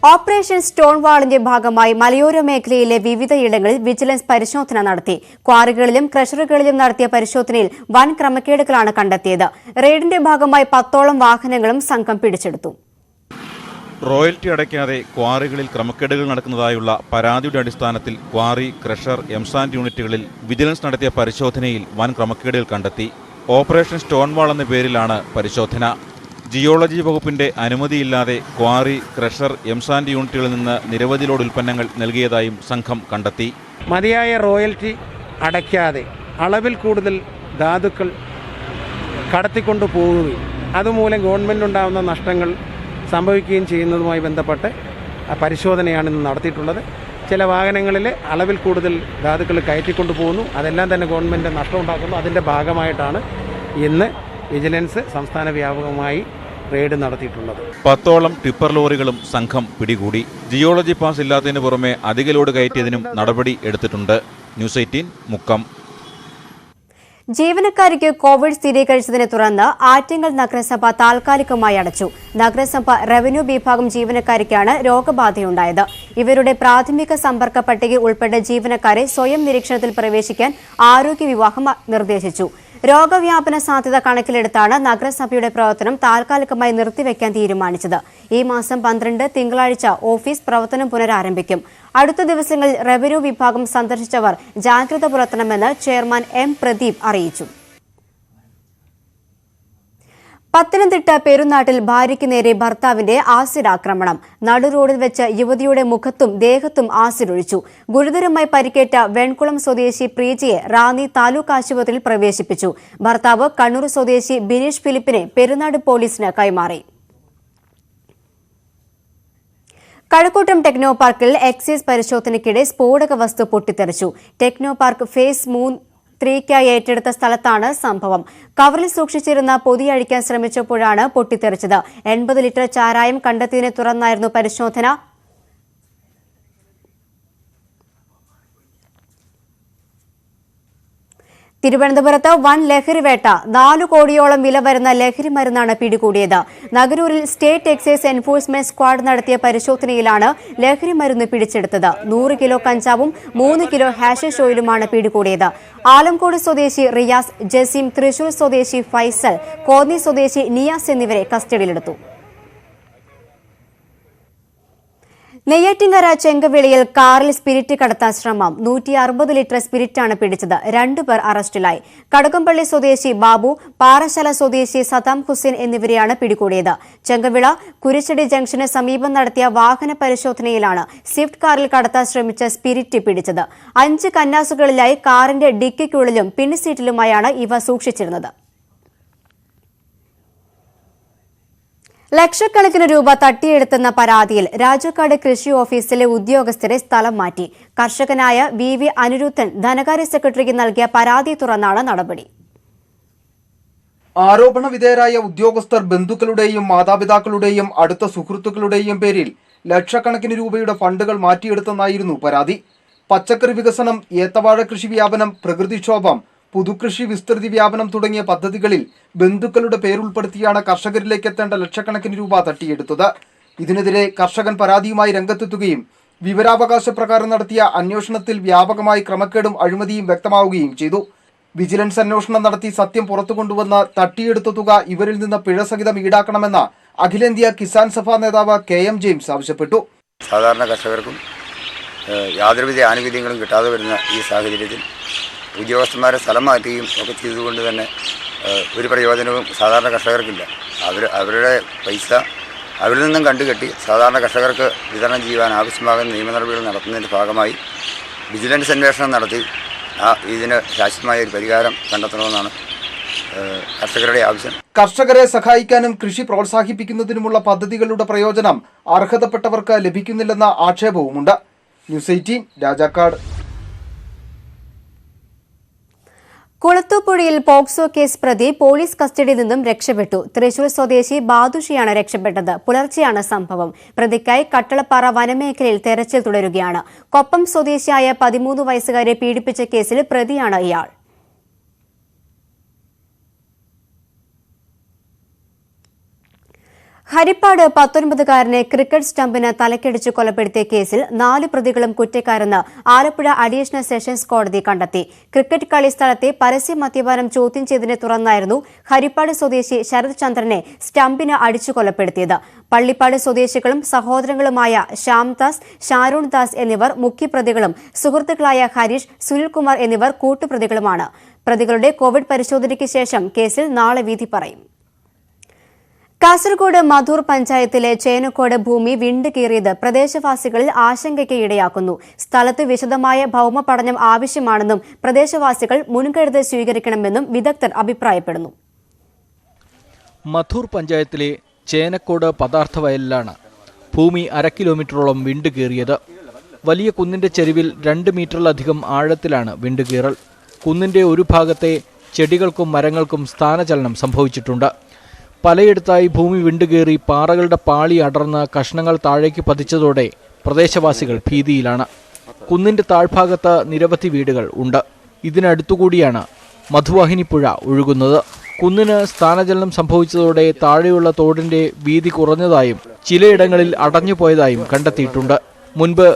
Operation stone വാളിന്റെ ഭാഗമായി മലയോര മേഖലയിലെ വിവിധയിടങ്ങളിൽ വിജിലൻസ് പരിശോധന നടത്തി. ക്വാറികളിലും ക്രഷറുകളിലും നടത്തിയ പരിശോധനയിൽ വൻ ക്രമക്കേടുകളാണ് കണ്ടെത്തിയത്. റെയ്ഡിന്റെ ഭാഗമായി 10ഓളം വാഹനങ്ങളും സംഘം പിടിച്ചെടുത്തു. റോയൽറ്റി അടയ്ക്കാതെ ക്വാറികളിൽ ക്രമക്കേടുകൾ നടക്കുന്നതായുള്ള പരാതിയുടെ അടിസ്ഥാനത്തിൽ ക്വാറി, ക്രഷർ, എംസാൻഡ് യൂണിറ്റുകളിൽ വിജിലൻസ് നടത്തിയ പരിശോധനയിൽ വൻ ക്രമക്കേടുകൾ കണ്ടെത്തി. ഓപ്പറേഷൻ സ്റ്റോൺ വാൾ എന്ന പേരിലാണ് പരിശോധന. ജിയോളജി വകുപ്പിന്റെ അനുമതിയില്ലാതെ ക്വാറി, ക്രഷർ, എംസാൻഡ് യൂണിറ്റുകളിൽ നിന്ന് നിരവധി ലോഡ് ഉൽപ്പന്നങ്ങൾ നൽകിയതായും സംഘം കണ്ടെത്തി. മതിയായ റോയൽറ്റി അടയ്ക്കാതെ അളവിൽ കൂടുതൽ ധാതുക്കൾ കടത്തിക്കൊണ്ടു പോവുകയും അതുമൂലം ഗവൺമെൻറ്റിനുണ്ടാകുന്ന നഷ്ടങ്ങൾ സംഭവിക്കുകയും ചെയ്യുന്നതുമായി ബന്ധപ്പെട്ട് പരിശോധനയാണ് ഇന്ന് നടത്തിയിട്ടുള്ളത്. ചില വാഹനങ്ങളിൽ അളവിൽ കൂടുതൽ ധാതുക്കൾ കയറ്റിക്കൊണ്ടു പോകുന്നു. അതെല്ലാം തന്നെ ഗവൺമെൻറ് നഷ്ടമുണ്ടാക്കുന്നു. അതിൻ്റെ ഭാഗമായിട്ടാണ് ഇന്ന് വിജിലൻസ് സംസ്ഥാന വ്യാപകമായി റെയ്ഡ് നടത്തിയിട്ടുള്ളത്. 10ഓളം ടിപ്പർ ലോറികളും സംഘം പിടികൂടി. ജിയോളജി പാസ് ഇല്ലാത്തതിനു പുറമെ അധിക ലോഡ് കയറ്റിയതിനും നടപടി എടുത്തിട്ടുണ്ട്. ന്യൂസ് 18 മുക്കം. ജീവനക്കാരിക്ക് കോവിഡ് സ്ഥിരീകരിച്ചതിനെ തുടർന്ന് ആറ്റിങ്ങൽ നഗരസഭ താൽക്കാലികമായി അടച്ചു. നഗരസഭ റവന്യൂ വിഭാഗം ജീവനക്കാരിക്കാണ് രോഗബാധയുണ്ടായത്. ഇവരുടെ പ്രാഥമിക സമ്പർക്ക പട്ടികയിൽ ഉൾപ്പെട്ട ജീവനക്കാരെ സ്വയം നിരീക്ഷണത്തിൽ പ്രവേശിക്കാൻ ആരോഗ്യ വിഭാഗം നിർദ്ദേശിച്ചു. രോഗവ്യാപന സാധ്യത കണക്കിലെടുത്താണ് നഗരസഭയുടെ പ്രവർത്തനം താൽക്കാലികമായി നിർത്തിവെക്കാൻ തീരുമാനിച്ചത്. ഈ മാസം 12 തിങ്കളാഴ്ച ഓഫീസ് പ്രവർത്തനം പുനരാരംഭിക്കും. അടുത്ത ദിവസങ്ങളിൽ റവന്യൂ വിഭാഗം സന്ദർശിച്ചവർ ജാഗ്രത പുലർത്തണമെന്ന് ചെയർമാൻ എം പ്രദീപ് അറിയിച്ചു. പത്തനംതിട്ട പെരുന്നാട്ടിൽ ഭാര്യയ്ക്ക് നേരെ ഭർത്താവിന്റെ ആസിഡ് ആക്രമണം. നടുറോഡിൽ വെച്ച് യുവതിയുടെ മുഖത്തും ദേഹത്തും ആസിഡ് ഒഴിച്ചു. ഗുരുതരമായി പരിക്കേറ്റ വെൺകുളം സ്വദേശി പ്രീജിയെ റാന്നി താലൂക്ക് ആശുപത്രിയിൽ പ്രവേശിപ്പിച്ചു. ഭർത്താവ് കണ്ണൂർ സ്വദേശി ബിനീഷ് ഫിലിപ്പിനെ പെരുന്നാട് പോലീസിന് കൈമാറി. കഴക്കൂട്ടം ടെക്നോ പാർക്കിൽ എക്സൈസ് പരിശോധനയ്ക്കിടെ സ്ഫോടക വസ്തു പൊട്ടിത്തെറിച്ചു. ടെക്നോ പാർക്ക് ഫേസ് 3 ഏറ്റെടുത്ത സ്ഥലത്താണ് സംഭവം. കവറിൽ സൂക്ഷിച്ചിരുന്ന പൊതി അഴിക്കാൻ ശ്രമിച്ചപ്പോഴാണ് പൊട്ടിത്തെറിച്ചത്. 80 ലിറ്റർ ചാരായം കണ്ടെത്തിയതിനെ തുടർന്നായിരുന്നു പരിശോധന. തിരുവനന്തപുരത്ത് വൻ ലഹരിവേട്ട. 4 കോടിയോളം വില വരുന്ന ലഹരി മരുന്നാണ് പിടികൂടിയത്. നഗരൂരിൽ സ്റ്റേറ്റ് എക്സൈസ് എൻഫോഴ്സ്മെന്റ് സ്ക്വാഡ് നടത്തിയ പരിശോധനയിലാണ് ലഹരി മരുന്ന് പിടിച്ചെടുത്തത്. 100 കിലോ കഞ്ചാവും 3 കിലോ ഹാഷിഷ് ഓയിലുമാണ് പിടികൂടിയത്. ആലംകോട് സ്വദേശി റിയാസ്, ജസീം, തൃശൂർ സ്വദേശി ഫൈസൽ, കോന്നി സ്വദേശി നിയാസ് എന്നിവരെ കസ്റ്റഡിയിലെടുത്തു. നെയ്യാറ്റിൻകര ചെങ്കവിളയിൽ കാറിൽ സ്പിരിറ്റ് കടത്താൻ ശ്രമം. 160 ലിറ്റർ സ്പിരിറ്റാണ് പിടിച്ചത്. 2 പേർ അറസ്റ്റിലായി. കടകംപള്ളി സ്വദേശി ബാബു, പാറശാല സ്വദേശി സദാം ഹുസൈൻ എന്നിവരെയാണ് പിടികൂടിയത്. ചെങ്കവിള കുരിശടി ജംഗ്ഷന് സമീപം നടത്തിയ വാഹന പരിശോധനയിലാണ് സ്വിഫ്റ്റ് കാറിൽ കടത്താൻ ശ്രമിച്ച സ്പിരിറ്റ് പിടിച്ചത്. 5 കന്നാസുകളിലായി കാറിന്റെ ഡിക്കിക്കുള്ളിലും പിൻസീറ്റിലുമായാണ് ഇവ സൂക്ഷിച്ചിരുന്നത്. ലക്ഷക്കണക്കിന് രൂപ തട്ടിയെടുത്തെന്ന പരാതിയിൽ രാജാക്കാട് കൃഷി ഓഫീസിലെ ഉദ്യോഗസ്ഥരെ സ്ഥലം മാറ്റി. കർഷകനായ VV അനിരുദ്ധൻ ധനകാര്യ സെക്രട്ടറിക്ക് നൽകിയ പരാതിയെ തുടർന്നാണ് നടപടി. ആരോപണ വിധേയരായ ഉദ്യോഗസ്ഥർ ബന്ധുക്കളുടെയും മാതാപിതാക്കളുടെയും അടുത്ത സുഹൃത്തുക്കളുടെയും പേരിൽ ലക്ഷക്കണക്കിന് രൂപയുടെ ഫണ്ടുകൾ മാറ്റിയെടുത്തെന്നായിരുന്നു പരാതി. പച്ചക്കറി വികസനം, ഏത്തവാഴ കൃഷി വ്യാപനം, പ്രകൃതിക്ഷോഭം, പുതുകൃഷി വിസ്തൃതി വ്യാപനം തുടങ്ങിയ പദ്ധതികളിൽ ബന്ധുക്കളുടെ പേരുൾപ്പെടുത്തിയാണ് കർഷകരിലേക്ക് എത്തേണ്ട ലക്ഷക്കണക്കിന് രൂപ തട്ടിയെടുത്തത്. ഇതിനെതിരെ കർഷകൻ പരാതിയുമായി രംഗത്തെത്തുകയും വിവരാവകാശ പ്രകാരം നടത്തിയ അന്വേഷണത്തിൽ വ്യാപകമായി ക്രമക്കേടും അഴിമതിയും വ്യക്തമാവുകയും ചെയ്തു. വിജിലൻസ് അന്വേഷണം നടത്തി സത്യം പുറത്തു കൊണ്ടുവന്ന് തട്ടിയെടുത്ത തുക ഇവരിൽ നിന്ന് പിഴ സഹിതം ഈടാക്കണമെന്ന് അഖിലേന്ത്യാ കിസാൻ സഭ നേതാവ് KM ജെയിംസ് ആവശ്യപ്പെട്ടു. സാധാരണ കർഷകർക്കും യാതൊരുവിധ ആനുകൂല്യങ്ങളും കിട്ടാതെ വരുന്ന ഈ സാഹചര്യത്തിൽ ഉദ്യോഗസ്ഥന്മാരെ സ്ഥലം മാറ്റുകയും ഒക്കെ ചെയ്തുകൊണ്ട് തന്നെ ഒരു പ്രയോജനവും സാധാരണ കർഷകർക്കില്ല. അവരുടെ പൈസ അവരിൽ നിന്നും കണ്ടുകെട്ടി സാധാരണ കർഷകർക്ക് വിതരണം ചെയ്യുവാൻ ആവശ്യമാകുന്ന നിയമ നടപടികൾ നടത്തുന്നതിൻ്റെ ഭാഗമായി വിജിലൻസ് അന്വേഷണം നടത്തി ഇതിന് ശാശ്വതമായ ഒരു പരിഹാരം കണ്ടെത്തണമെന്നാണ് കർഷകരുടെ ആവശ്യം. കർഷകരെ സഹായിക്കാനും കൃഷി പ്രോത്സാഹിപ്പിക്കുന്നതിനുമുള്ള പദ്ധതികളുടെ പ്രയോജനം അർഹതപ്പെട്ടവർക്ക് ലഭിക്കുന്നില്ലെന്ന ആക്ഷേപവുമുണ്ട്. ന്യൂസ് 18 രാജാക്കാട്. കുളത്തൂപ്പുഴയിൽ പോക്സോ കേസ് പ്രതി പോലീസ് കസ്റ്റഡിയിൽ നിന്നും രക്ഷപ്പെട്ടു. തൃശൂർ സ്വദേശി ബാദുഷിയാണ് രക്ഷപ്പെട്ടത്. പുലർച്ചെയാണ് സംഭവം. പ്രതിക്കായി കട്ടളപ്പാറ വനമേഖലയിൽ തെരച്ചിൽ തുടരുകയാണ്. കൊപ്പം സ്വദേശിയായ 13 വയസ്സുകാരെ പീഡിപ്പിച്ച കേസിൽ പ്രതിയാണ് ഇയാൾ. ഹരിപ്പാട് 19കാരനെ ക്രിക്കറ്റ് സ്റ്റംപിന് തലക്കടിച്ച് കൊലപ്പെടുത്തിയ കേസിൽ 4 പ്രതികളും കുറ്റക്കാരെന്ന് ആലപ്പുഴ അഡീഷണൽ സെഷൻസ് കോടതി കണ്ടെത്തി. ക്രിക്കറ്റ് കളി സ്ഥലത്തെ പരസ്യ മദ്യപാനം ചോദ്യം ചെയ്തതിനെ തുടർന്നായിരുന്നു ഹരിപ്പാട് സ്വദേശി ശരത് ചന്ദ്രനെ സ്റ്റംപിന് അടിച്ചു കൊലപ്പെടുത്തിയത്. പള്ളിപ്പാട് സ്വദേശികളും സഹോദരങ്ങളുമായ ശ്യാംദാസ്, ഷാരൂൺ ദാസ് എന്നിവർ മുഖ്യപ്രതികളും സുഹൃത്തുക്കളായ ഹരീഷ്, സുനിൽകുമാർ എന്നിവർ കൂട്ടുപ്രതികളുമാണ്. പ്രതികളുടെ കോവിഡ് പരിശോധനയ്ക്ക് ശേഷം കേസിൽ നാളെ വിധി പറയും. കാസർഗോഡ് മധൂർ പഞ്ചായത്തിലെ ചേനക്കോട് ഭൂമി വിണ്ടുകീറിയത് പ്രദേശവാസികളിൽ ആശങ്കയ്ക്ക് ഇടയാക്കുന്നു. സ്ഥലത്ത് വിശദമായ ഭൌമ പഠനം ആവശ്യമാണെന്നും പ്രദേശവാസികൾ മുൻകരുതൽ സ്വീകരിക്കണമെന്നും വിദഗ്ധർ അഭിപ്രായപ്പെടുന്നു. മധൂർ പഞ്ചായത്തിലെ ചേനക്കോട് പദാർത്ഥ വയലിലാണ് ഭൂമി 1/2 കിലോമീറ്ററോളം വിണ്ടുകീറിയത്. വലിയ കുന്നിന്റെ ചെരുവിൽ 2 മീറ്ററിലധികം ആഴത്തിലാണ് വിണ്ടുകീറൽ. കുന്നിന്റെ ഒരു ഭാഗത്തെ ചെടികൾക്കും മരങ്ങൾക്കും സ്ഥാനചലനം സംഭവിച്ചിട്ടുണ്ട്. പലയിടത്തായി ഭൂമി വിണ്ടുകീറി പാറകളുടെ പാളി അടർന്ന് കഷ്ണങ്ങൾ താഴേക്ക് പതിച്ചതോടെ പ്രദേശവാസികൾ ഭീതിയിലാണ്. കുന്നിന്റെ താഴ്ഭാഗത്ത് നിരവധി വീടുകൾ ഉണ്ട്. ഇതിനടുത്തുകൂടിയാണ് മധുവാഹിനി പുഴ ഒഴുകുന്നത്. കുന്നിന് സ്ഥാനചലനം സംഭവിച്ചതോടെ താഴെയുള്ള തോടിന്റെ വീതി കുറഞ്ഞതായും ചിലയിടങ്ങളിൽ അടഞ്ഞുപോയതായും കണ്ടെത്തിയിട്ടുണ്ട്. മുൻപ്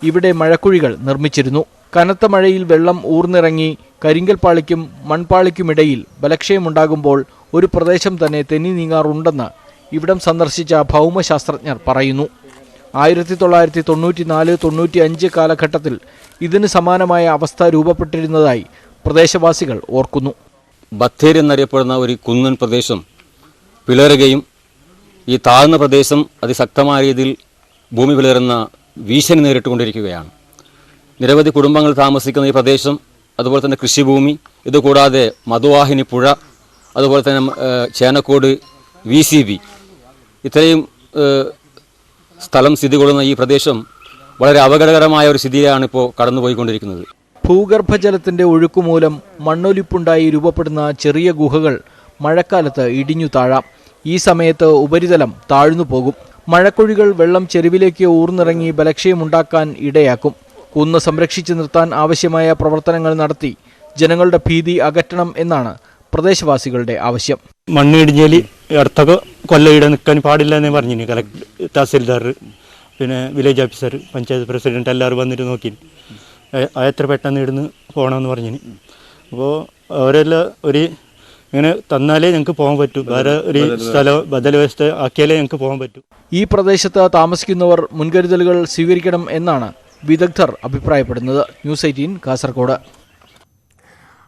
ഇവിടെ മഴക്കുഴികൾ നിർമ്മിച്ചിരുന്നു. കനത്ത മഴയിൽ വെള്ളം ഊർന്നിറങ്ങി കരിങ്കൽപ്പാളിക്കും മൺപാളിക്കുമിടയിൽ ബലക്ഷയമുണ്ടാകുമ്പോൾ ഒരു പ്രദേശം തന്നെ തെന്നി നീങ്ങാറുണ്ടെന്ന് ഇവിടം സന്ദർശിച്ച ഭൗമശാസ്ത്രജ്ഞർ പറയുന്നു. 1994-95 കാലഘട്ടത്തിൽ ഇതിന് സമാനമായ അവസ്ഥ രൂപപ്പെട്ടിരുന്നതായി പ്രദേശവാസികൾ ഓർക്കുന്നു. ബത്തേരി എന്നറിയപ്പെടുന്ന ഒരു കുന്നൻ പ്രദേശം പിളരുകയും ഈ താഴ്ന്ന പ്രദേശം അതിശക്തമായ രീതിയിൽ ഭൂമി പിളരുന്ന ഭീഷണി നേരിട്ടുകൊണ്ടിരിക്കുകയാണ്. നിരവധി കുടുംബങ്ങൾ താമസിക്കുന്ന ഈ പ്രദേശം, അതുപോലെ തന്നെ കൃഷിഭൂമി, ഇതുകൂടാതെ മധുവാഹിനി പുഴ, അതുപോലെ തന്നെ ചേനക്കോട് VCB, ഇത്രയും സ്ഥലം സ്ഥിതി കൊള്ളുന്ന ഈ പ്രദേശം വളരെ അപകടകരമായ ഒരു സ്ഥിതിയാണ് ഇപ്പോൾ കടന്നുപോയിക്കൊണ്ടിരിക്കുന്നത്. ഭൂഗർഭജലത്തിന്റെ ഒഴുക്കുമൂലം മണ്ണൊലിപ്പുണ്ടായി രൂപപ്പെടുന്ന ചെറിയ ഗുഹകൾ മഴക്കാലത്ത് ഇടിഞ്ഞു താഴാം. ഈ സമയത്ത് ഉപരിതലം താഴ്ന്നു പോകും. മഴക്കുഴികൾ വെള്ളം ചെരുവിലേക്ക് ഊർന്നിറങ്ങി ബലക്ഷയമുണ്ടാക്കാൻ ഇടയാക്കും. കുന്ന് സംരക്ഷിച്ചു നിർത്താൻ ആവശ്യമായ പ്രവർത്തനങ്ങൾ നടത്തി ജനങ്ങളുടെ ഭീതി അകറ്റണം എന്നാണ് പ്രദേശവാസികളുടെ ആവശ്യം. മണ്ണ് ഇടിഞ്ഞാൽ അടുത്തൊക്കെ കൊല്ലയിടെ നിൽക്കാൻ പാടില്ല എന്ന് പറഞ്ഞു കളക്ടർ, തഹസിൽദാർ, പിന്നെ വില്ലേജ് ഓഫീസർ, പഞ്ചായത്ത് പ്രസിഡന്റ് എല്ലാവരും വന്നിട്ട് നോക്കി എത്ര പെട്ടെന്ന് ഇടുന്ന് പോകണമെന്ന് പറഞ്ഞു. അപ്പോൾ അവരെല്ലാം ഒരു ഇങ്ങനെ തന്നാലേ ഞങ്ങൾക്ക് പോകാൻ പറ്റൂ. വേറെ ഒരു സ്ഥലം ബദൽ വ്യവസ്ഥ ആക്കിയാലേ ഞങ്ങൾക്ക് പോകാൻ പറ്റൂ. ഈ പ്രദേശത്ത് താമസിക്കുന്നവർ മുൻകരുതലുകൾ സ്വീകരിക്കണം എന്നാണ് വിദഗ്ധർ അഭിപ്രായപ്പെടുന്നത്. ന്യൂസ് 18 കാസർഗോഡ്.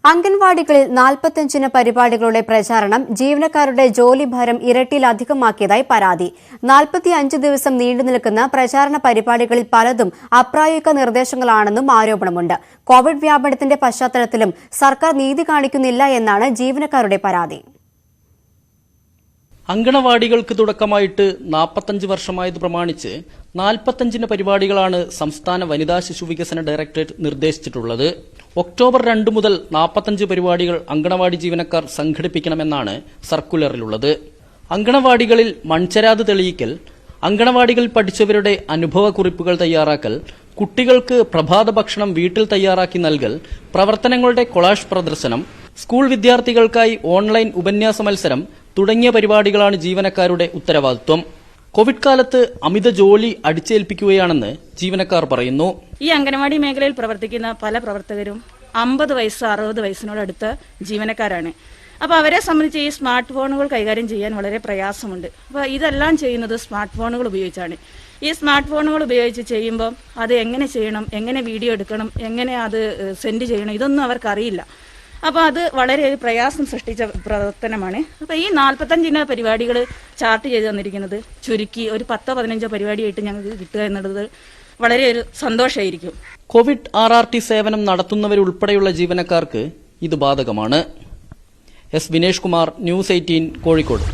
അംഗൻവാടികളിൽ 45 പരിപാടികളുടെ പ്രചാരണം ജീവനക്കാരുടെ ജോലിഭാരം ഇരട്ടിയിലധികമാക്കിയതായി പരാതി. 45 ദിവസം നീണ്ടുനിൽക്കുന്ന പ്രചാരണ പരിപാടികളിൽ പലതും അപ്രായോഗിക നിർദ്ദേശങ്ങളാണെന്നും ആരോപണമുണ്ട്. കോവിഡ് വ്യാപനത്തിന്റെ പശ്ചാത്തലത്തിലും സർക്കാർ നീതി കാണിക്കുന്നില്ല എന്നാണ് ജീവനക്കാരുടെ പരാതി. അങ്കണവാടികൾക്ക് തുടക്കമായിട്ട് 45 വർഷമായത് പ്രമാണിച്ച് 45 പരിപാടികളാണ് സംസ്ഥാന വനിതാ ശിശു വികസന ഡയറക്ടറേറ്റ് നിർദ്ദേശിച്ചിട്ടുള്ളത്. ഒക്ടോബർ 2 മുതൽ 45 പരിപാടികൾ അങ്കണവാടി ജീവനക്കാർ സംഘടിപ്പിക്കണമെന്നാണ് സർക്കുലറിലുള്ളത്. അങ്കണവാടികളിൽ മൺചരാത് തെളിയിക്കൽ, അങ്കണവാടികളിൽ പഠിച്ചവരുടെ അനുഭവക്കുറിപ്പുകൾ തയ്യാറാക്കൽ, കുട്ടികൾക്ക് പ്രഭാത ഭക്ഷണം വീട്ടിൽ തയ്യാറാക്കി നൽകൽ, പ്രവർത്തനങ്ങളുടെ കൊളാഷ് പ്രദർശനം, സ്കൂൾ വിദ്യാർത്ഥികൾക്കായി ഓൺലൈൻ ഉപന്യാസ മത്സരം തുടങ്ങിയ പരിപാടികളാണ് ജീവനക്കാരുടെ ഉത്തരവാദിത്വം. കോവിഡ് കാലത്ത് അമിത ജോലി അടിച്ചേൽപ്പിക്കുകയാണെന്ന് ജീവനക്കാർ പറയുന്നു. ഈ അംഗനവാടി മേഖലയിൽ പ്രവർത്തിക്കുന്ന പല പ്രവർത്തകരും 50 വയസ്സ് 60 വയസ്സിനോടടുത്ത ജീവനക്കാരാണ്. അപ്പോൾ അവരെ സംബന്ധിച്ച് ഈ സ്മാർട്ട് ഫോണുകൾ കൈകാര്യം ചെയ്യാൻ വളരെ പ്രയാസമുണ്ട്. അപ്പോൾ ഇതെല്ലാം ചെയ്യുന്നത് സ്മാർട്ട് ഫോണുകൾ ഉപയോഗിച്ചാണ്. ഈ സ്മാർട്ട് ഫോണുകൾ ഉപയോഗിച്ച് ചെയ്യുമ്പോൾ അത് എങ്ങനെ ചെയ്യണം, എങ്ങനെ വീഡിയോ എടുക്കണം, എങ്ങനെ അത് സെൻഡ് ചെയ്യണം, ഇതൊന്നും അവർക്കറിയില്ല. അപ്പോൾ അത് വളരെ ഒരു പ്രയാസം സൃഷ്ടിച്ച പ്രവർത്തനമാണ്. അപ്പോൾ ഈ 45 പരിപാടികൾ ചാർട്ട് ചെയ്ത് തന്നിരിക്കുന്നത് ചുരുക്കി ഒരു 10-15 പരിപാടിയായിട്ട് ഞങ്ങൾക്ക് കിട്ടുക എന്നുള്ളത് വളരെ ഒരു സന്തോഷമായിരിക്കും. കോവിഡ് RRT സേവനം നടത്തുന്നവരുൾപ്പെടെയുള്ള ജീവനക്കാർക്ക് ഇത് ബാധകമാണ്. S Vinesh Kumar, news 18 Kozhikode.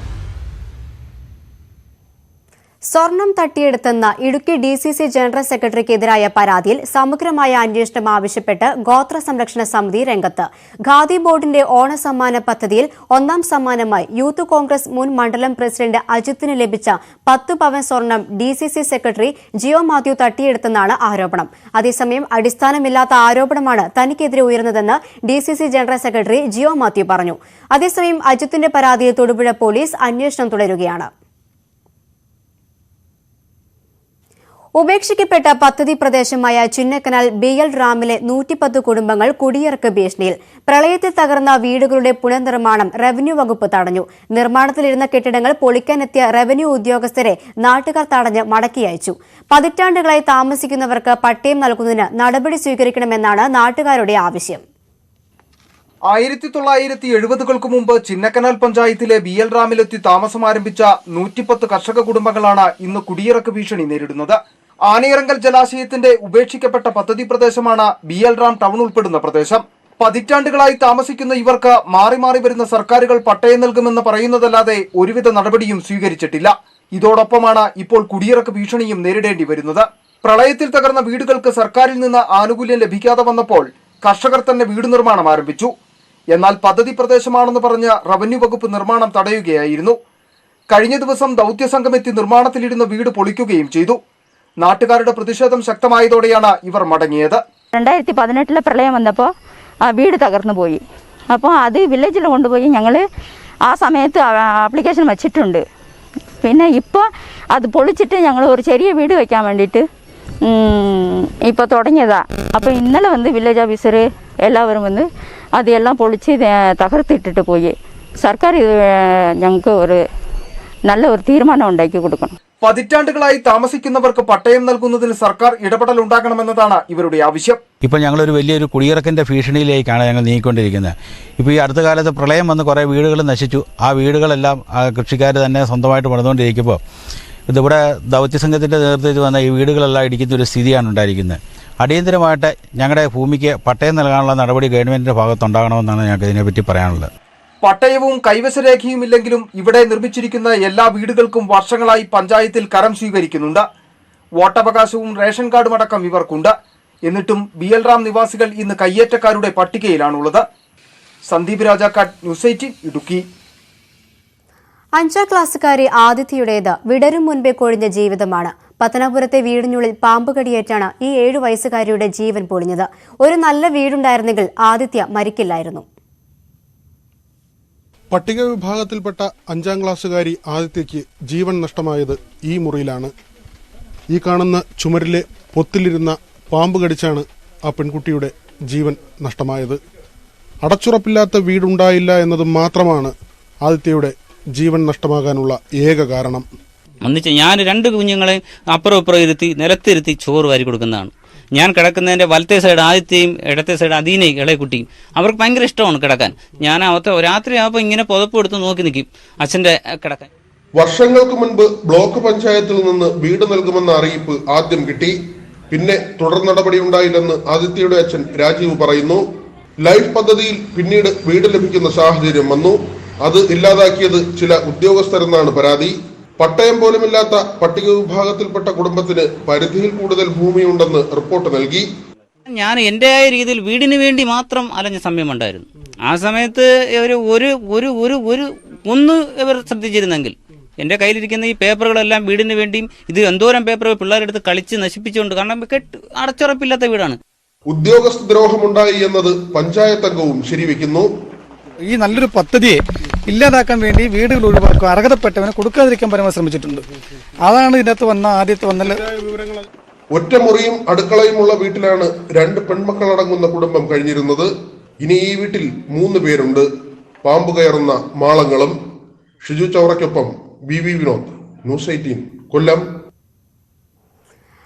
സ്വർണം തട്ടിയെടുത്തെന്ന ഇടുക്കി DCC ജനറൽ സെക്രട്ടറിക്കെതിരായ പരാതിയിൽ സമഗ്രമായ അന്വേഷണം ആവശ്യപ്പെട്ട് ഗോത്ര സംരക്ഷണ സമിതി രംഗത്ത്. ഖാദി ബോർഡിന്റെ ഓണസമ്മാന പദ്ധതിയിൽ 1ാം സമ്മാനമായി യൂത്ത് കോൺഗ്രസ് മുൻ മണ്ഡലം പ്രസിഡന്റ് അജിത്തിന് ലഭിച്ച 10 പവൻ സ്വർണം DCC സെക്രട്ടറി ജിയോ മാത്യു തട്ടിയെടുത്തെന്നാണ് ആരോപണം. അതേസമയം അടിസ്ഥാനമില്ലാത്ത ആരോപണമാണ് തനിക്കെതിരെ ഉയർന്നതെന്ന് DCC general secretary Jio Mathew പറഞ്ഞു. അതേസമയം അജിത്തിന്റെ പരാതിയിൽ തൊടുപുഴ പോലീസ് അന്വേഷണം തുടരുകയാണ്. ഉപേക്ഷിക്കപ്പെട്ട പദ്ധതി പ്രദേശമായ ചിന്നക്കനാൽ BL റാമിലെ 110 കുടുംബങ്ങൾ കുടിയിറക്ക് ഭീഷണിയിൽ. പ്രളയത്തിൽ തകർന്ന വീടുകളുടെ പുനർനിർമ്മാണം റവന്യൂ വകുപ്പ് തടഞ്ഞു. നിർമ്മാണത്തിലിരുന്ന കെട്ടിടങ്ങൾ പൊളിക്കാനെത്തിയ റവന്യൂ ഉദ്യോഗസ്ഥരെ നാട്ടുകാർ തടഞ്ഞ് മടക്കി അയച്ചു. പതിറ്റാണ്ടുകളായി താമസിക്കുന്നവർക്ക് പട്ടയം നൽകുന്നതിന് നടപടി സ്വീകരിക്കണമെന്നാണ് നാട്ടുകാരുടെ ആവശ്യം. 1970-കൾക്ക് മുമ്പ് ചിന്നക്കനാൽ പഞ്ചായത്തിലെ BL റാമിലെത്തി താമസം ആരംഭിച്ച 110 കർഷക കുടുംബങ്ങളാണ് ഇന്ന് കുടിയിറക്ക് ഭീഷണി നേരിടുന്നത്. ആനയിറങ്കൽ ജലാശയത്തിന്റെ ഉപേക്ഷിക്കപ്പെട്ട പദ്ധതി പ്രദേശമാണ് BL റാം ടൗൺ ഉൾപ്പെടുന്ന പ്രദേശം. പതിറ്റാണ്ടുകളായി താമസിക്കുന്ന ഇവർക്ക് മാറി മാറി വരുന്ന സർക്കാരുകൾ പട്ടയം നൽകുമെന്ന് പറയുന്നതല്ലാതെ ഒരുവിധ നടപടിയും സ്വീകരിച്ചിട്ടില്ല. ഇതോടൊപ്പമാണ് ഇപ്പോൾ കുടിയിറക്ക് ഭീഷണിയും നേരിടേണ്ടി വരുന്നത്. പ്രളയത്തിൽ തകർന്ന വീടുകൾക്ക് സർക്കാരിൽ നിന്ന് ആനുകൂല്യം ലഭിക്കാതെ വന്നപ്പോൾ കർഷകർ തന്നെ വീട് നിർമ്മാണം ആരംഭിച്ചു. എന്നാൽ പദ്ധതി പ്രദേശമാണെന്ന് പറഞ്ഞ് റവന്യൂ വകുപ്പ് നിർമ്മാണം തടയുകയായിരുന്നു. കഴിഞ്ഞ ദിവസം ദൗത്യസംഘം എത്തി നിർമ്മാണത്തിലിരുന്ന വീട് പൊളിക്കുകയും ചെയ്തു. നാട്ടുകാരുടെ പ്രതിഷേധം ശക്തമായതോടെയാണ് ഇവർ മടങ്ങിയത്. 2018 പ്രളയം വന്നപ്പോൾ ആ വീട് തകർന്നു പോയി. അപ്പോൾ അത് വില്ലേജിൽ കൊണ്ടുപോയി ഞങ്ങൾ ആ സമയത്ത് ആപ്ലിക്കേഷൻ വെച്ചിട്ടുണ്ട്. പിന്നെ ഇപ്പോൾ അത് പൊളിച്ചിട്ട് ഞങ്ങൾ ഒരു ചെറിയ വീട് വയ്ക്കാൻ വേണ്ടിയിട്ട് ഇപ്പോൾ തുടങ്ങിയതാണ്. അപ്പോൾ ഇന്നലെ വില്ലേജ് ഓഫീസർ എല്ലാവരും അതെല്ലാം പൊളിച്ച് തകർത്തിട്ടിട്ട് പോയി. സർക്കാർ ഞങ്ങൾക്ക് ഒരു നല്ല ഒരു തീരുമാനം ഉണ്ടാക്കി കൊടുക്കണം. പതിറ്റാണ്ടുകളായി താമസിക്കുന്നവർക്ക് പട്ടയം നൽകുന്നതിന് സർക്കാർ ഇടപെടൽ ഉണ്ടാകണമെന്നതാണ് ഇവരുടെ ആവശ്യം. ഇപ്പോൾ ഞങ്ങളൊരു വലിയൊരു കുടിയിറക്കിൻ്റെ ഭീഷണിയിലേക്കാണ് ഞങ്ങൾ നീങ്ങിക്കൊണ്ടിരിക്കുന്നത്. ഇപ്പോൾ ഈ അടുത്ത കാലത്ത് പ്രളയം വന്ന് കുറേ വീടുകൾ നശിച്ചു. ആ വീടുകളെല്ലാം കൃഷിക്കാർ തന്നെ സ്വന്തമായിട്ട് പണിതുകൊണ്ടിരിക്കുമ്പോൾ ഇതിവിടെ ദൗത്യസംഘത്തിൻ്റെ നേതൃത്വത്തിൽ വന്ന ഈ വീടുകളെല്ലാം ഇടിക്കുന്ന ഒരു സ്ഥിതിയാണ് ഉണ്ടായിരിക്കുന്നത്. അടിയന്തരമായിട്ട് ഞങ്ങളുടെ ഭൂമിക്ക് പട്ടയം നൽകാനുള്ള നടപടി ഗവൺമെൻറ്റിൻ്റെ ഭാഗത്തുണ്ടാകണമെന്നാണ് ഞങ്ങൾക്ക് ഇതിനെപ്പറ്റി പറയാനുള്ളത്. പട്ടയവും കൈവശരേഖയും ഇല്ലെങ്കിലും ഇവിടെ നിർമ്മിച്ചിരിക്കുന്ന എല്ലാ വീടുകൾക്കും വർഷങ്ങളായി പഞ്ചായത്തിൽ കരം സ്വീകരിക്കുന്നുണ്ട്. വോട്ടവകാശവും റേഷൻ കാർഡും അടക്കം ഇവർക്കുണ്ട്. എന്നിട്ടും BL റാം നിവാസികൾ ഇന്ന് കയ്യേറ്റക്കാരുടെ പട്ടികയിലാണുള്ളത്. സന്ദീപ് രാജാക്കാട്, ന്യൂസ് 18 ഇടുക്കി. 5ാം ക്ലാസ്സുകാരി ആദിത്യയുടേത് വിടരും മുൻപേ കൊഴിഞ്ഞ ജീവിതമാണ്. പത്തനാപുരത്തെ വീടിനുള്ളിൽ പാമ്പ് കടിയേറ്റാണ് ഈ 7 വയസ്സുകാരിയുടെ ജീവൻ പൊളിഞ്ഞത്. ഒരു നല്ല വീടുണ്ടായിരുന്നെങ്കിൽ ആദിത്യ മരിക്കില്ലായിരുന്നു. പട്ടിക വിഭാഗത്തിൽപ്പെട്ട 5ാം ക്ലാസ്സുകാരി ആദിത്യയ്ക്ക് ജീവൻ നഷ്ടമായത് ഈ മുറിയിലാണ്. ഈ കാണുന്ന ചുമരിലെ പൊത്തിലിരുന്ന പാമ്പ് കടിച്ചാണ് ആ പെൺകുട്ടിയുടെ ജീവൻ നഷ്ടമായത്. അടച്ചുറപ്പില്ലാത്ത വീടുണ്ടായില്ല എന്നത് മാത്രമാണ് ആദിത്യയുടെ ജീവൻ നഷ്ടമാകാനുള്ള ഏക കാരണം. ഞാൻ 2 കുഞ്ഞുങ്ങളെ അപ്പുറം ഇപ്പുറം ഇരുത്തി നിലത്തിരുത്തി ചോറ് വാരി കൊടുക്കുന്നതാണ്. ഞാൻ കിടക്കുന്നതിൻ്റെ വലത്തെ സൈഡ് ആദിത്യയും ഇടത്തെ സൈഡ് അദീനയും ഇളയക്കുട്ടിയും അവർക്ക് ഭയങ്കര ഇഷ്ടമാണ് കിടക്കാൻ. ഞാൻ രാത്രിയാകുമ്പോൾ ഇങ്ങനെ പുതപ്പ് എടുത്ത് നോക്കി നിൽക്കും അച്ഛൻ്റെ കിടക്കാൻ. വർഷങ്ങൾക്ക് മുൻപ് ബ്ലോക്ക് പഞ്ചായത്തിൽ നിന്ന് വീട് നൽകുമെന്ന അറിയിപ്പ് ആദ്യം കിട്ടി. പിന്നെ തുടർ നടപടി ഉണ്ടായില്ലെന്ന് ആദിത്യയുടെ അച്ഛൻ രാജീവ് പറയുന്നു. ലൈഫ് പദ്ധതിയിൽ പിന്നീട് വീട് ലഭിക്കുന്ന സാഹചര്യം വന്നു. അത് ഇല്ലാതാക്കിയത് ചില ഉദ്യോഗസ്ഥരെന്നാണ് പരാതി. പട്ടയം പോലുമില്ലാത്ത പട്ടിക വിഭാഗത്തിൽപ്പെട്ട കുടുംബത്തിന് പരിധിയിൽ കൂടുതൽ ഭൂമിയുണ്ടെന്ന് റിപ്പോർട്ട് നൽകി. ഞാൻ എൻ്റെതായ രീതിയിൽ വീടിന് വേണ്ടി മാത്രം അലഞ്ഞ സമയമുണ്ടായിരുന്നു. ആ സമയത്ത് ഒന്ന് ഇവർ ശ്രദ്ധിച്ചിരുന്നെങ്കിൽ എൻ്റെ കയ്യിലിരിക്കുന്ന ഈ പേപ്പറുകളെല്ലാം വീടിന് വേണ്ടിയും ഇത് എന്തോരം പേപ്പറുകൾ പിള്ളേരെടുത്ത് കളിച്ച് നശിപ്പിച്ചുകൊണ്ട്, കാരണം അടച്ചുറപ്പില്ലാത്ത വീടാണ്. ഉദ്യോഗസ്ഥ ദ്രോഹമുണ്ടായി എന്നത് പഞ്ചായത്ത് അംഗവും ശരിവെക്കുന്നു. ഈ നല്ലൊരു പദ്ധതിയെ ഇല്ലാതാക്കാൻ വേണ്ടി വീടുകൾ ഒഴിവാക്കുക, അർഹതപ്പെട്ടവനെ കൊടുക്കാതിരിക്കാൻ പരമാവധി ശ്രമിച്ചിട്ടുണ്ട്. അതാണ് ഇതിനകത്ത് ആദ്യത്തെ വന്നല്ല. ഒറ്റമുറിയും അടുക്കളയുമുള്ള വീട്ടിലാണ് 2 പെൺമക്കളടങ്ങുന്ന കുടുംബം കഴിഞ്ഞിരുന്നത്. ഇനി ഈ വീട്ടിൽ 3 പേരുണ്ട്. പാമ്പ് കയറുന്ന മാളങ്ങളും. ഷിജു ചൗറയ്ക്കൊപ്പം BV വിനോദ്, ന്യൂസ് 18 കൊല്ലം.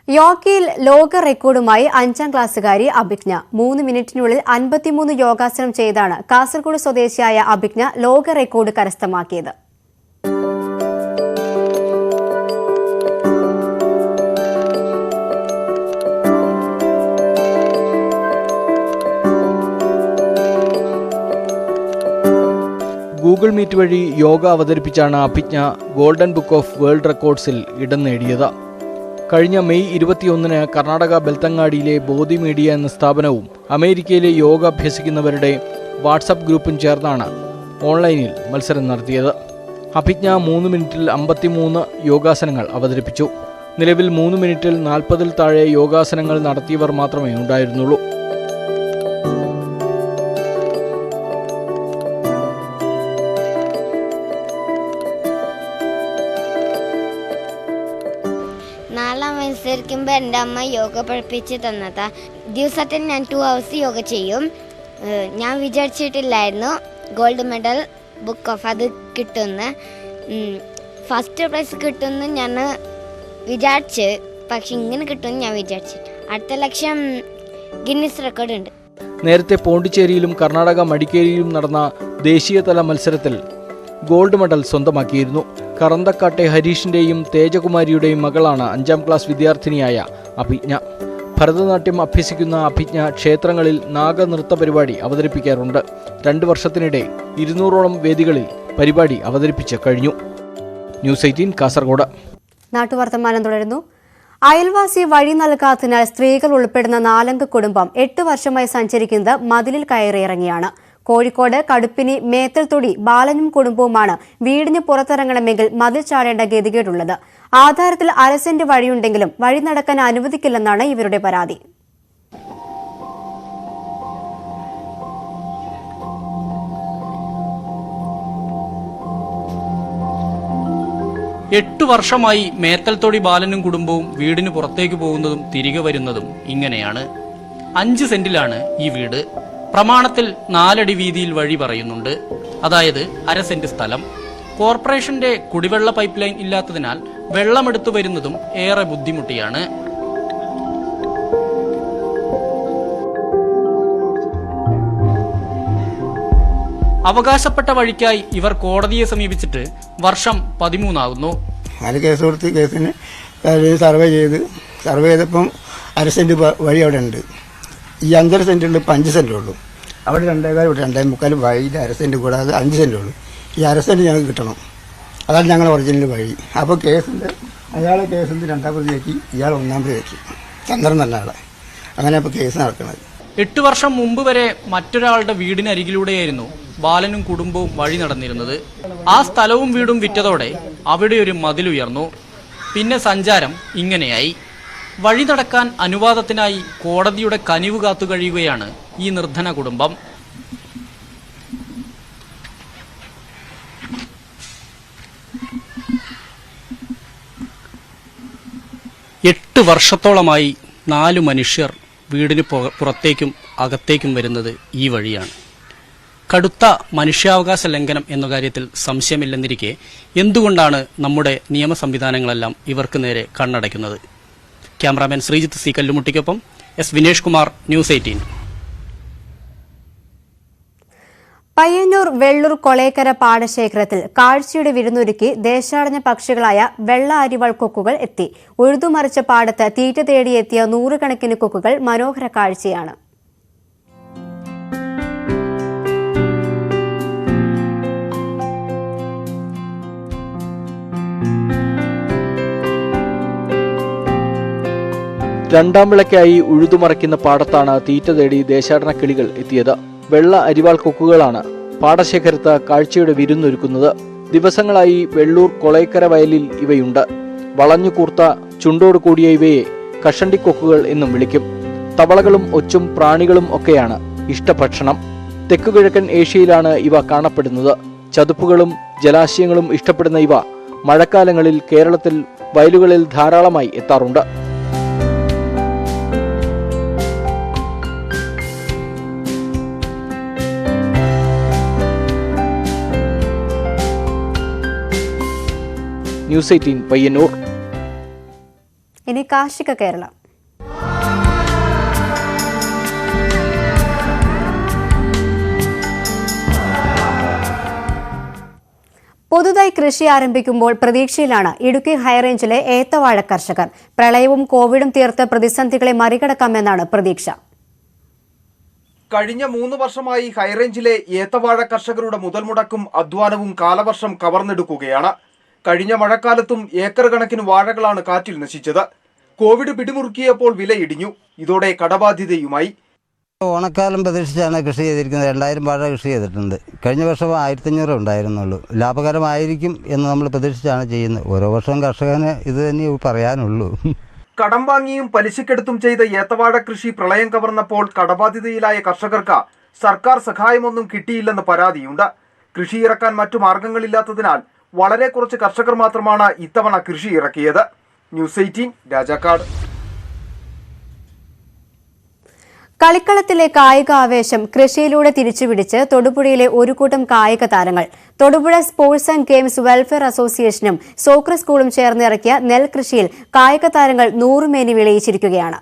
യോഗയിൽ ലോക റെക്കോർഡുമായി 5ാം ക്ലാസ്സുകാരി അഭിജ്ഞ 3 മിനിറ്റിനുള്ളിൽ 53 യോഗാസനം ചെയ്താണ് കാസർഗോഡ് സ്വദേശിയായ അഭിജ്ഞ ലോക റെക്കോർഡ് കരസ്ഥമാക്കിയത്. ഗൂഗിൾ മീറ്റ് വഴി യോഗ അവതരിപ്പിച്ചാണ് Abhijna golden book of world റെക്കോർഡ്സിൽ ഇടം നേടിയത്. കഴിഞ്ഞ മെയ് 21 കർണാടക ബെൽത്തങ്ങാടിയിലെ ബോധി മീഡിയ എന്ന സ്ഥാപനവും അമേരിക്കയിലെ യോഗ അഭ്യസിക്കുന്നവരുടെ വാട്സപ്പ് ഗ്രൂപ്പും ചേർന്നാണ് ഓൺലൈനിൽ മത്സരം നടത്തിയത്. അഭിജ്ഞ 3 മിനിറ്റിൽ 53 യോഗാസനങ്ങൾ അവതരിപ്പിച്ചു. നിലവിൽ 3 മിനിറ്റിൽ 40-ൽ താഴെ യോഗാസനങ്ങൾ നടത്തിയവർ മാത്രമേ ഉണ്ടായിരുന്നുള്ളൂ. ശരിക്കും എൻ്റെ അമ്മ യോഗ പഠിപ്പിച്ച് തന്നതാ. ദിവസത്തിൽ ഞാൻ 2 hours യോഗ ചെയ്യും. ഞാൻ വിചാരിച്ചിട്ടില്ലായിരുന്നു ഗോൾഡ് മെഡൽ ബുക്ക് ഓഫ് അത് കിട്ടുമെന്ന്. ഫസ്റ്റ് പ്രൈസ് കിട്ടുമെന്ന് ഞാൻ വിചാരിച്ച്, പക്ഷെ ഇങ്ങനെ കിട്ടുമെന്ന് ഞാൻ വിചാരിച്ചിട്ട്. അടുത്ത ലക്ഷ്യം ഗിന്നസ് റെക്കോർഡ് ഉണ്ട്. നേരത്തെ പോണ്ടിച്ചേരിയിലും കർണാടക മടിക്കേരിയിലും നടന്ന ദേശീയതല മത്സരത്തിൽ ഗോൾഡ് മെഡൽ സ്വന്തമാക്കിയിരുന്നു. കറന്തക്കാട്ടെ ഹരീഷിന്റെയും തേജകുമാരിയുടെയും മകളാണ് 5ാം ക്ലാസ് വിദ്യാർത്ഥിനിയായ അഭിജ്ഞ. ഭരതനാട്യം അഭ്യസിക്കുന്ന അഭിജ്ഞ ക്ഷേത്രങ്ങളിൽ നാഗനൃത്ത പരിപാടി അവതരിപ്പിക്കാറുണ്ട്. 2 വർഷത്തിനിടെ 200ഓളം വേദികളിൽ പരിപാടി അവതരിപ്പിച്ച് കഴിഞ്ഞു. ന്യൂസ് 18 കാസർഗോഡ്. നാട്ടുവർത്തമാനം തുടരുന്നു. അയൽവാസി വഴി നൽകാത്തതിനാൽ സ്ത്രീകൾ ഉൾപ്പെടുന്ന 4 കുടുംബം 8 വർഷമായി സഞ്ചരിക്കുന്നത് മതിലിൽ കയറിയിറങ്ങിയാണ്. കോഴിക്കോട് കടുപ്പിനി മേത്തൽത്തൊടി ബാലനും കുടുംബവുമാണ് വീടിന് പുറത്തിറങ്ങണമെങ്കിൽ മതിൽ ചാടേണ്ട ഗതികേടുള്ളത്. ആധാരത്തിൽ അരസെന്റ് വഴിയുണ്ടെങ്കിലും വഴി നടക്കാൻ അനുവദിക്കില്ലെന്നാണ് ഇവരുടെ പരാതി. എട്ട് വർഷമായി മേത്തൽത്തൊടി ബാലനും കുടുംബവും വീടിന് പുറത്തേക്ക് പോകുന്നതും തിരികെ വരുന്നതും ഇങ്ങനെയാണ്. 5 സെന്റിലാണ് ഈ വീട്. പ്രമാണത്തിൽ 4 അടി വീതിയിൽ വഴി പറയുന്നുണ്ട്, അതായത് അര സെന്റ് സ്ഥലം. കോർപ്പറേഷന്റെ കുടിവെള്ള പൈപ്പ് ലൈൻ ഇല്ലാത്തതിനാൽ വെള്ളമെടുത്തു വരുന്നതും ഏറെ ബുദ്ധിമുട്ടിയാണ്. അവകാശപ്പെട്ട വഴിക്കായി ഇവർ കോടതിയെ സമീപിച്ചിട്ട് വർഷം 13 ആകുന്നു. അതിന് കേസ് കൊടുത്ത് കേസിന് സർവേ ചെയ്തപ്പം അര സെന്റ് വഴി അവിടെ ഉണ്ട്. ഈ 5.5 സെന്റുള്ള 5 സെന്റേ ഉള്ളൂ. അവിടെ 2.25 ഇവിടെ 2.25 വഴിയിൽ അര സെന്റ് കൂടാതെ 5 സെന്റേ ഉള്ളൂ. ഈ അര സെന്റ് ഞങ്ങൾക്ക് കിട്ടണം. അതാണ് ഞങ്ങളുടെ ഒറിജിനൽ വഴി. അപ്പോൾ അയാളെ കേസിൻ്റെ 2ാം പ്രതിയാക്കി, ഇയാൾ 1ാം പ്രതിയാക്കി. ചന്ദ്രൻ തന്നെ ആളെ. അങ്ങനെ അപ്പോൾ കേസ് നടക്കുന്നത്. 8 വർഷം മുമ്പ് വരെ മറ്റൊരാളുടെ വീടിനരികിലൂടെയായിരുന്നു ബാലനും കുടുംബവും വഴി നടന്നിരുന്നത്. ആ സ്ഥലവും വീടും വിറ്റതോടെ അവിടെ ഒരു മതിലുയർന്നു. പിന്നെ സഞ്ചാരം ഇങ്ങനെയായി. വഴി നടക്കാൻ അനുവാദത്തിനായി കോടതിയുടെ കനിവ് കാത്തു കഴിയുകയാണ് ഈ നിർധന കുടുംബം. എട്ട് വർഷത്തോളമായി 4 മനുഷ്യർ വീടിന് പുറത്തേക്കും അകത്തേക്കും വരുന്നത് ഈ വഴിയാണ്. കടുത്ത മനുഷ്യാവകാശ ലംഘനം എന്ന കാര്യത്തിൽ സംശയമില്ലെന്നിരിക്കെ എന്തുകൊണ്ടാണ് നമ്മുടെ നിയമ സംവിധാനങ്ങളെല്ലാം ഇവർക്ക് നേരെ കണ്ണടയ്ക്കുന്നത്? ക്യാമറാമാൻ ശ്രീജിത്ത് സി കല്ലുമുട്ടിക്കൊപ്പം എസ് വിനേഷ് കുമാർ, ന്യൂസ് 18. പയ്യന്നൂർ വെള്ളൂർ കൊളേക്കര പാടശേഖരത്തിൽ കാഴ്ചയുടെ വിരുന്നൊരുക്കി ദേശാടന പക്ഷികളായ വെള്ള അരിവാൾ കൊക്കുകൾ എത്തി. ഉഴുതുമറിച്ച പാടത്ത് തീറ്റ തേടിയെത്തിയ 100 കണക്കിന് കൊക്കുകൾ മനോഹര കാഴ്ചയാണ്. രണ്ടാം വിളയ്ക്കായി ഉഴുതുമറിക്കുന്ന പാടത്താണ് തീറ്റ തേടി ദേശാടന കിളികൾ എത്തിയത്. വെള്ള അരിവാൾ കൊക്കുകളാണ് പാടശേഖരത്ത് കാഴ്ചയുടെ വിരുന്നൊരുക്കുന്നത്. ദിവസങ്ങളായി വെള്ളൂർ കൊളേക്കര വയലിൽ ഇവയുണ്ട്. വളഞ്ഞു കൂർത്ത ചുണ്ടോട് കൂടിയ ഇവയെ കഷണ്ടിക്കൊക്കുകൾ എന്നും വിളിക്കും. തവളകളും ഒച്ചും പ്രാണികളും ഒക്കെയാണ് ഇഷ്ടഭക്ഷണം. തെക്കുകിഴക്കൻ ഏഷ്യയിലാണ് ഇവ കാണപ്പെടുന്നത്. ചതുപ്പുകളും ജലാശയങ്ങളും ഇഷ്ടപ്പെടുന്ന ഇവ മഴക്കാലങ്ങളിൽ കേരളത്തിൽ വയലുകളിൽ ധാരാളമായി എത്താറുണ്ട്. ന്യൂസ് 18 പയ്യന്നൂർ. ഇനി കാർഷിക കേരളം. പുതുതായി കൃഷി ആരംഭിക്കുമ്പോൾ പ്രതീക്ഷയിലാണ് ഇടുക്കി ഹൈറേഞ്ചിലെ ഏത്തവാഴ കർഷകർ. പ്രളയവും കോവിഡും തീർത്ത് പ്രതിസന്ധികളെ മറികടക്കാമെന്നാണ് പ്രതീക്ഷ. കഴിഞ്ഞ 3 വർഷമായി ഹൈറേഞ്ചിലെ ഏത്തവാഴ കർഷകരുടെ മുതൽമുടക്കും അധ്വാനവും കാലവർഷം കവർന്നെടുക്കുകയാണ്. കഴിഞ്ഞ മഴക്കാലത്തും ഏക്കർ കണക്കിന് വാഴകളാണ് കാറ്റിൽ നശിച്ചത്. കോവിഡ് പിടിമുറുക്കിയപ്പോൾ വില ഇടിഞ്ഞു. ഇതോടെ കടബാധ്യതയുമായി. ഓണക്കാലം പ്രതീക്ഷിച്ചാണ് കൃഷി ചെയ്തിരിക്കുന്നത്. 2000 വാഴ കൃഷി ചെയ്തിട്ടുണ്ട്. കഴിഞ്ഞ വർഷം 1500 ഉണ്ടായിരുന്നുള്ളൂ. ലാഭകരമായിരിക്കും എന്ന് നമ്മൾ പ്രതീക്ഷിച്ചാണ് ചെയ്യുന്നത്. ഓരോ വർഷവും കർഷകന് ഇത് തന്നെ പറയാനുള്ളൂ. കടം വാങ്ങിയും പലിശക്കെടുത്തും ചെയ്ത ഏത്തവാഴ കൃഷി പ്രളയം കവർന്നപ്പോൾ കടബാധിതയിലായ കർഷകർക്ക് സർക്കാർ സഹായമൊന്നും കിട്ടിയില്ലെന്ന് പരാതിയുണ്ട്. കൃഷി ഇറക്കാൻ മറ്റു മാർഗങ്ങളില്ലാത്തതിനാൽ വളരെ കുറച്ച് കർഷകർ മാത്രമാണ് ഇത്തവണ കൃഷി ഇറക്കിയത്. ന്യൂസ് 18 രാജാക്കാട്. കളിക്കളത്തിലെ കായിക ആവേശം കൃഷിയിലൂടെ തിരിച്ചുപിടിച്ച് തൊടുപുഴയിലെ ഒരു കൂട്ടം കായിക താരങ്ങൾ. Thodupuzha sports and games welfare അസോസിയേഷനും സോക്കർ സ്കൂളും ചേർന്നിറക്കിയ നെൽകൃഷിയിൽ കായിക താരങ്ങൾ നൂറുമേനി വിളയിച്ചിരിക്കുകയാണ്.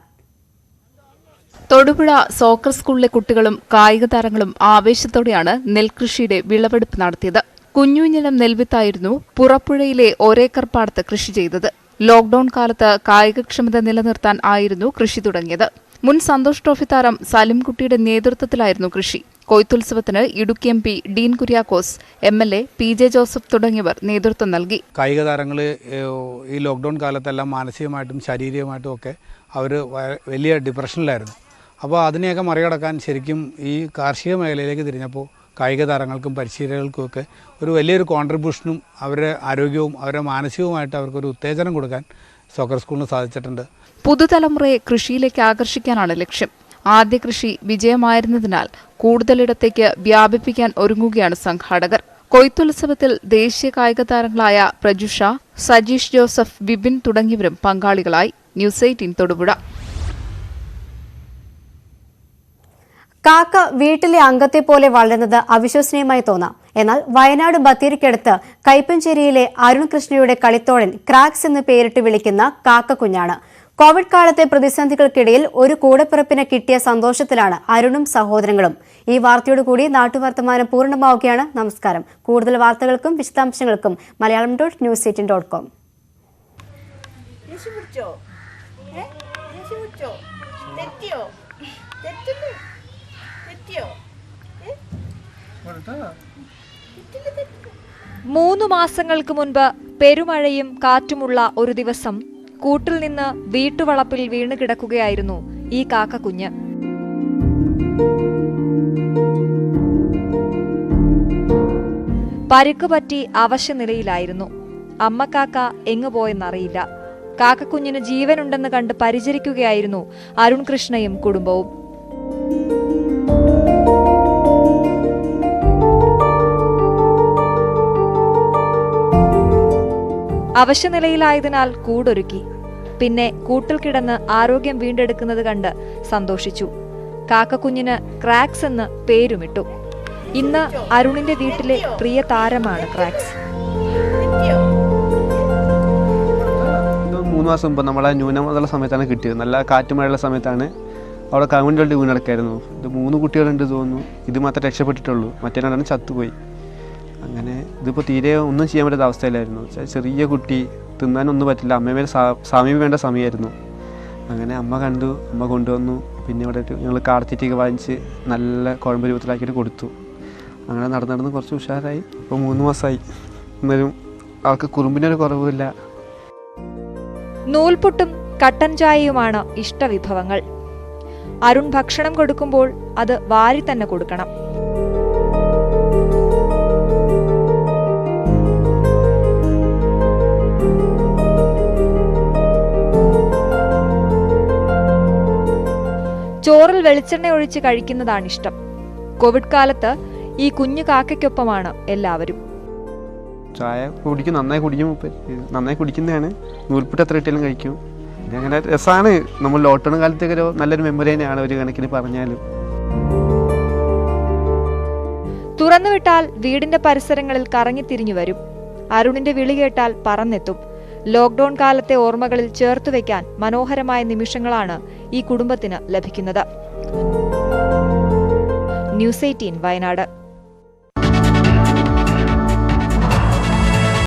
തൊടുപുഴ സോക്കർ സ്കൂളിലെ കുട്ടികളും കായിക താരങ്ങളും ആവേശത്തോടെയാണ് നെൽകൃഷിയുടെ വിളവെടുപ്പ് നടത്തിയത്. കുഞ്ഞുഞ്ഞിലം നെൽവിത്തായിരുന്നു പുറപ്പുഴയിലെ ഒരേക്കർ പാടത്ത് കൃഷി ചെയ്തത്. ലോക്ഡൌൺ കാലത്ത് കായികക്ഷമത നിലനിർത്താൻ ആയിരുന്നു കൃഷി തുടങ്ങിയത്. മുൻ സന്തോഷ് ട്രോഫി താരം സലിംകുട്ടിയുടെ നേതൃത്വത്തിലായിരുന്നു കൃഷി. കൊയ്ത്തുത്സവത്തിന് Idukki MP Dean Kuriakose, MLA PJ Joseph തുടങ്ങിയവർ നേതൃത്വം നൽകി. കായിക താരങ്ങൾ ഈ ലോക്ക്ഡൗൺ കാലത്തെല്ലാം മാനസികമായിട്ടും ശാരീരികമായിട്ടും ഒക്കെ അവർ വലിയ ഡിപ്രഷനിലായിരുന്നു. അപ്പോൾ അതിനെയൊക്കെ മറികടക്കാൻ ശരിക്കും ഈ കാർഷിക മേഖലയിലേക്ക് തിരിഞ്ഞപ്പോൾ കായിക താരങ്ങൾക്കും പരിശീലകർക്കുമൊക്കെ ഒരു വലിയൊരു കോൺട്രിബ്യൂഷനും അവരുടെ ആരോഗ്യവും അവരുടെ മാനസികവുമായിട്ട് അവർക്കൊരു ഉത്തേജനം കൊടുക്കാൻ സോക്കർ സ്കൂളിന് സാധിച്ചിട്ടുണ്ട്. പുതുതലമുറയെ കൃഷിയിലേക്ക് ആകർഷിക്കാനാണ് ലക്ഷ്യം. ആദ്യ കൃഷി വിജയമായിരുന്നതിനാൽ കൂടുതലിടത്തേക്ക് വ്യാപിപ്പിക്കാൻ ഒരുങ്ങുകയാണ് സംഘാടകർ. കൊയ്ത്തുത്സവത്തിൽ ദേശീയ കായിക താരങ്ങളായ പ്രജുഷ, സജീഷ് ജോസഫ്, വിപിൻ തുടങ്ങിയവരും പങ്കാളികളായി. ന്യൂസ് 18 തൊടുപുഴ. കാക്ക വീട്ടിലെ അംഗത്തെ പോലെ വളരുന്നത് അവിശ്വസനീയമായി തോന്നാം. എന്നാൽ വയനാട് ബത്തേരിക്കടുത്ത് കൈപ്പഞ്ചേരിയിലെ അരുൺ കൃഷ്ണയുടെ കളിത്തോഴൻ ക്രാക്സ് എന്ന് പേരിട്ട് വിളിക്കുന്ന കാക്കക്കുഞ്ഞാണ്. കോവിഡ് കാലത്തെ പ്രതിസന്ധികൾക്കിടയിൽ ഒരു കൂടപ്പിറപ്പിനെ കിട്ടിയ സന്തോഷത്തിലാണ് അരുണും സഹോദരങ്ങളും. ഈ വാർത്തയോടുകൂടി നാട്ടുവർത്തമാനം പൂർണ്ണമാവുകയാണ്. നമസ്കാരം. കൂടുതൽ വാർത്തകൾക്കും വിശദാംശങ്ങൾക്കും malayalam.news18.com. മൂന്ന് മാസങ്ങൾക്ക് മുൻപ് പെരുമഴയും കാറ്റുമുള്ള ഒരു ദിവസം കൂട്ടിൽ നിന്ന് വീട്ടുവളപ്പിൽ വീണ് കിടക്കുകയായിരുന്നു ഈ കാക്കക്കുഞ്ഞ്. പരിക്കുപറ്റി അവശനിലയിലായിരുന്നു. അമ്മക്കാക്ക എങ്ങുപോയെന്നറിയില്ല. കാക്കക്കുഞ്ഞിന് ജീവനുണ്ടെന്ന് കണ്ട് പരിചരിക്കുകയായിരുന്നു അരുൺ കൃഷ്ണയും കുടുംബവും. അവശനിലയിലായതിനാൽ കൂടൊരുക്കി. പിന്നെ കൂട്ടിൽ കിടന്ന് ആരോഗ്യം വീണ്ടെടുക്കുന്നത് കണ്ട് സന്തോഷിച്ചു. കാക്കക്കുഞ്ഞിന് ക്രാക്സ് എന്ന് പേരുമിട്ടു. ഇന്ന് അരുണിന്റെ വീട്ടിലെ പ്രിയ താരമാണ് ക്രാക്സ്. 3 മാസം മുമ്പ് നമ്മളെ ന്യൂനമർദ്ദമുള്ള സമയത്താണ് കിട്ടിയത്. നല്ല കാറ്റുമഴയുള്ള സമയത്താണ്. അവിടെ കവിൻ്റെ വീണടക്കായിരുന്നു. ഇത് 3 കുട്ടികളുണ്ട് തോന്നുന്നു. ഇത് മാത്രമേ രക്ഷപ്പെട്ടിട്ടുള്ളൂ. മറ്റേ രണ്ടെണ്ണം ചത്തുപോയി. അങ്ങനെ ഇതിപ്പോൾ തീരെ ഒന്നും ചെയ്യാൻ പറ്റാത്ത അവസ്ഥയിലായിരുന്നു. ചെറിയ കുട്ടി, തിന്നാനൊന്നും പറ്റില്ല. അമ്മയുടെ സമീപം വേണ്ട സമയമായിരുന്നു. അങ്ങനെ അമ്മ കണ്ടു, അമ്മ കൊണ്ടുവന്നു. പിന്നെ ഇവിടെ ഞങ്ങൾ കാടത്തീറ്റയൊക്കെ വാങ്ങിച്ച് നല്ല കുഴമ്പ് രൂപത്തിലാക്കിയിട്ട് കൊടുത്തു. അങ്ങനെ നടന്ന് കുറച്ച് ഉഷാറായി. ഇപ്പോൾ 3 മാസമായി. എന്നാലും ആൾക്ക് കുറുമ്പിനൊരു കുറവുമില്ല. നൂൽപുട്ടും കട്ടൻ ചായയുമാണ് ഇഷ്ടവിഭവങ്ങൾ. അരുൺ ഭക്ഷണം കൊടുക്കുമ്പോൾ അത് വാരി തന്നെ കൊടുക്കണം. ചോറിൽ വെളിച്ചെണ്ണ ഒഴിച്ച് കഴിക്കുന്നതാണിഷ്ടം. കോവിഡ് കാലത്ത് ഈ കുഞ്ഞു കാക്കയ്ക്കൊപ്പമാണ് എല്ലാവരും. ചായ കുടിക്കും, നന്നായി കുടിക്കുന്നതാണ്. നൂൽപുട്ട് എത്ര കിട്ടിയാലും കഴിക്കും. അങ്ങനെ രസമാണ്. നമ്മൾ ലോക്ക്ഡൗൺ കാലത്തൊക്കെ നല്ലൊരു മെമ്മറി തന്നെയാണ് ഒരു കണക്കിന് പറഞ്ഞാലും. തുറന്നുവിട്ടാൽ വീടിന്റെ പരിസരങ്ങളിൽ കറങ്ങിത്തിരിഞ്ഞു വരും. അരുണിന്റെ വിളി കേട്ടാൽ പറന്നെത്തും. ലോക്ക്ഡൌൺ കാലത്തെ ഓർമ്മകളിൽ ചേർത്തുവെക്കാൻ മനോഹരമായ നിമിഷങ്ങളാണ് ഈ കുടുംബത്തിന് ലഭിക്കുന്നത്. ന്യൂസ് 18 വയനാട്.